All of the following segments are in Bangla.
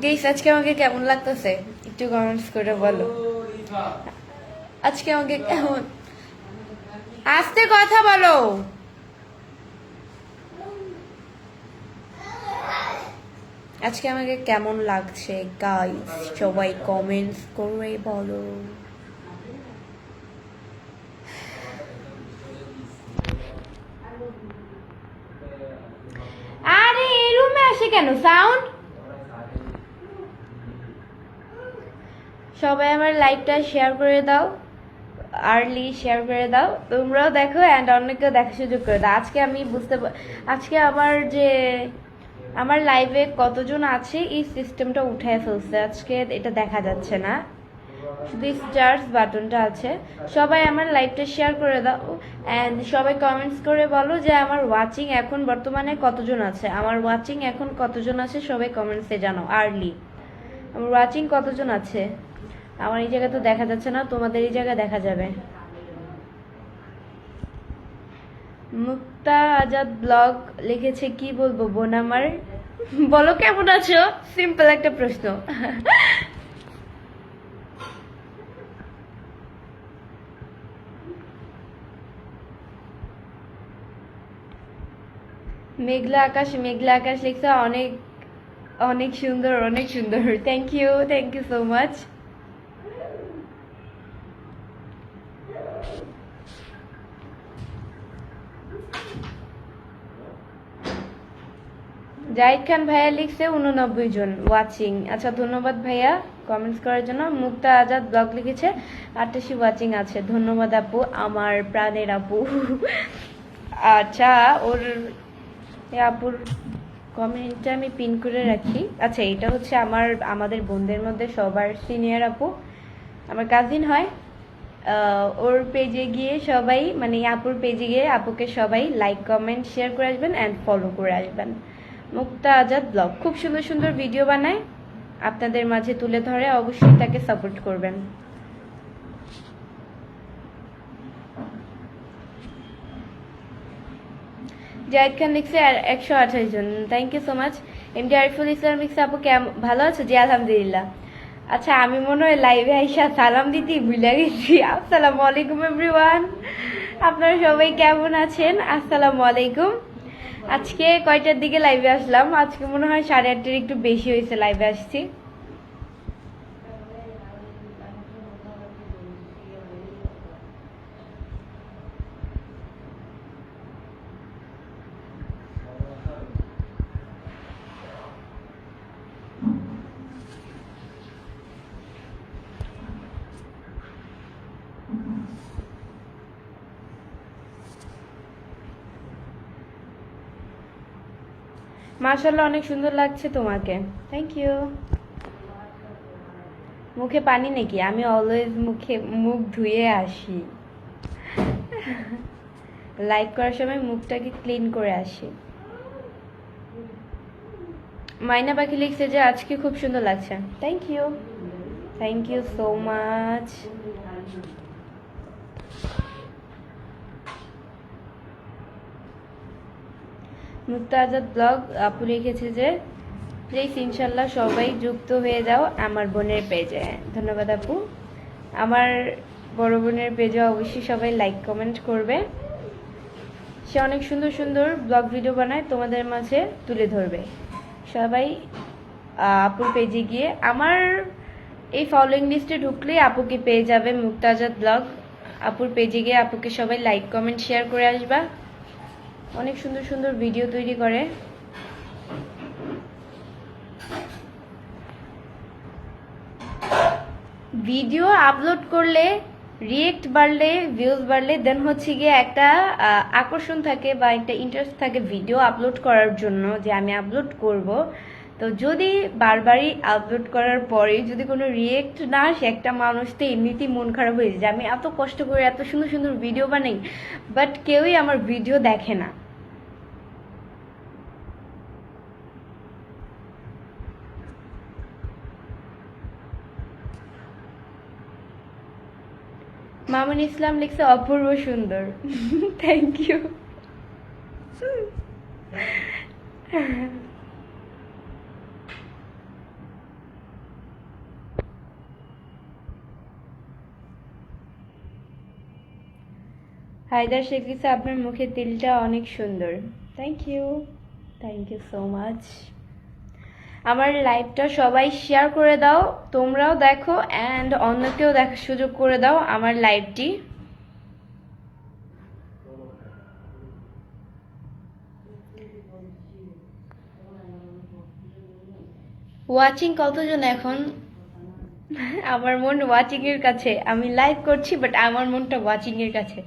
গাইস আজকে আমাকে কেমন লাগতেছে একটু কমেন্টস করে বলো। আজকে আমাকে কেমন, আস্তে কথা বলো। আজকে আমাকে কেমন লাগছে গাইস, সবাই কমেন্টস করে বলো। আরে এই রুমে আসে কেন সাউন্ড? সবাই আমার লাইভটা শেয়ার করে দাও, আর্লি শেয়ার করে দাও, তোমরাও দেখো অ্যান্ড অন্যকেও দেখা সুযোগ করে দাও। আজকে আমি আজকে আমার লাইভে কতজন আছে এই সিস্টেমটা উঠায় ফেলছে, আজকে এটা দেখা যাচ্ছে না, শুধু স্টার্স বাটনটা আছে। সবাই আমার লাইভটা শেয়ার করে দাও অ্যান্ড সবাই কমেন্টস করে বলো যে আমার ওয়াচিং এখন বর্তমানে কতজন আছে, আমার ওয়াচিং এখন কতজন আছে সবাই কমেন্টসে জানাও আর্লি। আমার ওয়াচিং কতজন আছে, আমার এই জায়গা তো দেখা যাচ্ছে না, তোমাদের এই জায়গা দেখা যাবে। মুক্তা আজাদ ব্লগ লিখেছে, কি বলবো বোন আমার, বলো কেমন আছো, সিম্পল একটা প্রশ্ন। মেঘলা আকাশ লিখছে, অনেক অনেক সুন্দর অনেক সুন্দর, thank you so much. Zahid Khan ভাইয়া লিখছে 89 জন ওয়াচিং, আচ্ছা ধন্যবাদ ভাইয়া কমেন্টস করার জন্য। মুক্তা আজাদ ব্লগ লিখেছে 88 ওয়াচিং আছে, ধন্যবাদ আপু, আমার প্রাণের আপু। আচ্ছা আপুর কমেন্টটা আমি পিন করে রাখি। আচ্ছা এটা হচ্ছে আমাদের বোনদের মধ্যে সবার সিনিয়র আপু, আমার কাজিন হয়। ওর পেজে গিয়ে সবাই, মানে আপুর পেজে গিয়ে আপুকে সবাই লাইক কমেন্ট শেয়ার করে আসবেন অ্যান্ড ফলো করে আসবেন। মুক্তা আজাদ ব্লগ খুব সুন্দর সুন্দর ভিডিও বানায়, আপনাদের মাঝে তুলে ধরে, অবশ্যই তাকে সাপোর্ট করবেন। জাহিদ খান লিখছে 128 জন, thank you so much. MD Ariful Islam লিখছে, আপু কেমন, ভালো আছো? জি আলহামদুলিল্লাহ। আচ্ছা আমি মনে হয় লাইভে আইসা সালাম দিতে ভুলে গেছি। আসসালামু আলাইকুম এভরিওয়ান, আপনারা সবাই কেমন আছেন? আসসালামু আলাইকুম। আজকে কয়টার দিকে লাইভে আসলাম? আজকে মনে হয় 8:30 একটু বেশি হয়েছে লাইভে আসছি। মাশাআল্লাহ অনেক সুন্দর লাগছে তোমাকে, থ্যাংক ইউ। মুখে পানি নাকি? আমি অলওয়েজ মুখ ধুয়ে আসি, লাইভ করার সময় মুখটাকে ক্লিন করে আসি। মাইনা পাখি লিখছে যে আজকে খুব সুন্দর লাগছে, thank you so much. Mukta Azad blog আপু লিখেছে যে প্লিজ ইনশাল্লাহ সবাই যুক্ত হয়ে যাও আমার বোনের পেজে, ধন্যবাদ আপু। আমার বড় বোনের পেজে অবশ্যই সবাই লাইক কমেন্ট করবে, সে অনেক সুন্দর সুন্দর ব্লগ ভিডিও বানায়, তোমাদের মাঝে তুলে ধরবে। সবাই আপুর পেজে গিয়ে, আমার এই ফলোইং লিস্টে ঢুকলেই আপুকে পেয়ে যাবে, মুক্তা আজাদ ব্লগ আপুর পেজে গিয়ে আপুকে সবাই লাইক কমেন্ট শেয়ার করে আসবা, অনেক সুন্দর সুন্দর ভিডিও তৈরি করে। ভিডিও আপলোড করলে রিয়েক্ট বাড়লে, ভিউজ বাড়লে, দেন হচ্ছে গিয়ে একটা আকর্ষণ থাকে বা একটা ইন্টারেস্ট থাকে ভিডিও আপলোড করার জন্য, যে আমি আপলোড করব। তো যদি বারবারই আপলোড করার পরে যদি কোনো রিয়েক্ট না আসে, একটা মানুষ তো এমনিতেই মন খারাপ হয়ে যায়, আমি এত কষ্ট করে এত সুন্দর সুন্দর ভিডিও বানাই, বাট কেউই আমার ভিডিও দেখে না। মামুন ইসলাম লিখছে অপূর্ব সুন্দর, থ্যাংক ইউ। হায়দার শেখ লিখছে আপনার মুখের তিলটা অনেক সুন্দর। Thank you so much. আমার লাইভটা সবাই শেয়ার করে দাও, তোমরাও দেখো অ্যান্ড অন্যকেও দেখার সুযোগ করে দাও আমার লাইভটি। ওয়াচিং কতজন এখন? আমার মন ওয়াচিং এর কাছে, আমি লাইভ করছি বাট আমার মনটা ওয়াচিং এর কাছে।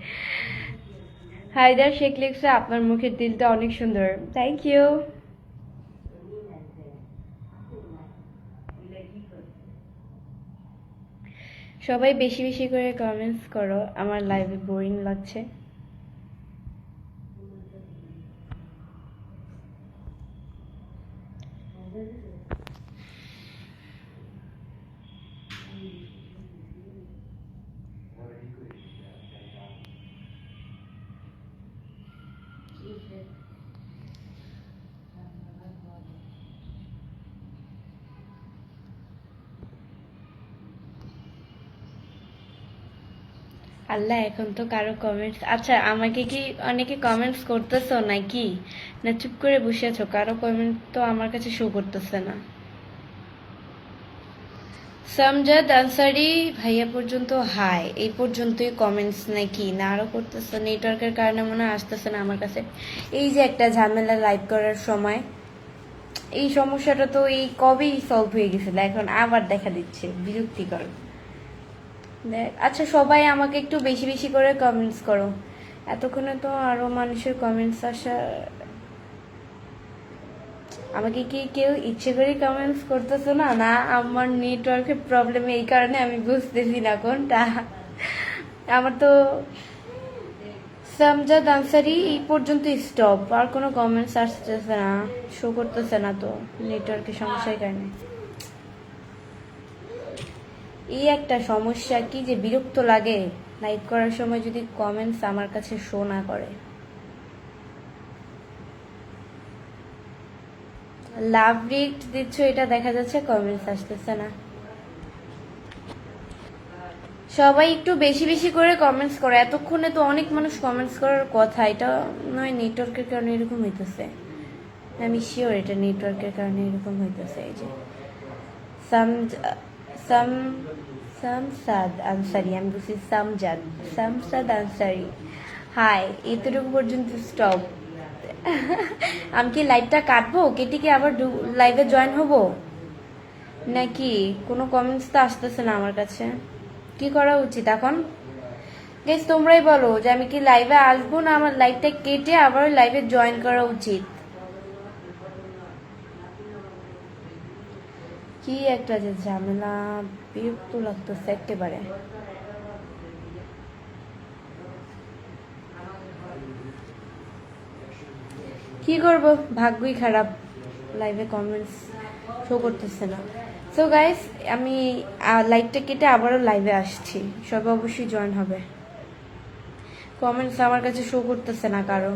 হায়দার শেখ লিখছে আপনার মুখের দিলটা অনেক সুন্দর। Thank you. সবাই বেশি বেশি করে কমেন্টস করো, আমার লাইভে বোরিং লাগছে। আল্লাহ, এখন তো কারো কমেন্টস, আচ্ছা আমাকে কি অনেকে কমেন্টস করতেছো নাকি, না চুপ করে বসে আছো? কারো কমেন্ট তো আমার কাছে শো করতেছে না। সামজাদ আনসারি ভাইয়া পর্যন্ত হাই, এই পর্যন্তই কমেন্টস নাকি, না আরো করতেছে? নেটওয়ার্কের কারণে মনে হয় আসতেছে না আমার কাছে। এই যে একটা ঝামেলা লাইভ করার সময়, এই সমস্যাটা তো এই কবেই সলভ হয়ে গেছিল, এখন আবার দেখা দিচ্ছে, বিরক্তিকর। আচ্ছা সবাই আমাকে একটু বেশি বেশি করে কমেন্টস করো, এতক্ষণে তো আরো মানুষের কমেন্টস আসা। আমাকে কি কেউ ইচ্ছে করে কমেন্টস করতেছো না, না আমার নেটওয়ার্কের প্রবলেম, এই কারণে আমি বুঝতেছি না কোনটা। আমার তো সামজাদ আনসারি এই পর্যন্ত স্টপ, আর কোনো কমেন্টস আসতেছে না, শো করতেছে না, তো নেটওয়ার্কের সমস্যার কারণে। এই একটা সমস্যা, কি যে বিরক্ত লাগে লাইভ করার সময় যদি কমেন্টস আমার কাছে শো না করে। লাভ রিট দিচ্ছ, এটা দেখা যাচ্ছে, কমেন্টস আসতেছে না। সবাই একটু বেশি বেশি করে কমেন্টস করো, এতক্ষণে তো অনেক মানুষ কমেন্টস করার কথা, এটা নয় নেটওয়ার্কের কারণে এরকম হইতেছে, আমি শিওর এটা নেটওয়ার্কের কারণে এরকম হইতেছে। এই যে সাম সাম সামসাদ আনসারি, আমি বলছি সামসাদ আনসারি হাই, এতটুকু পর্যন্ত স্টপ। আমি কি লাইভটা কাটবো, কেটে কি আবার লাইভে জয়েন হব নাকি? কোনো কমেন্টস তো আসতেছে না আমার কাছে, কি করা উচিত এখন? গাইস তোমরাই বলো যে আমি কি লাইভে আসবো, না আমার লাইভটা কেটে আবার লাইভে জয়েন করা উচিত? কি একটা যে ঝামেলা, বিরক্ত লাগতেছে একেবারে। কি করব, ভাগ্যই খারাপ, লাইভে কমেন্টস শো করতেছে না। সো গাইস আমি লাইভটা কেটে আবারও লাইভে আসছি, সবাই অবশ্যই জয়েন হবে। কমেন্টস আমার কাছে শো করতেছে না কারো।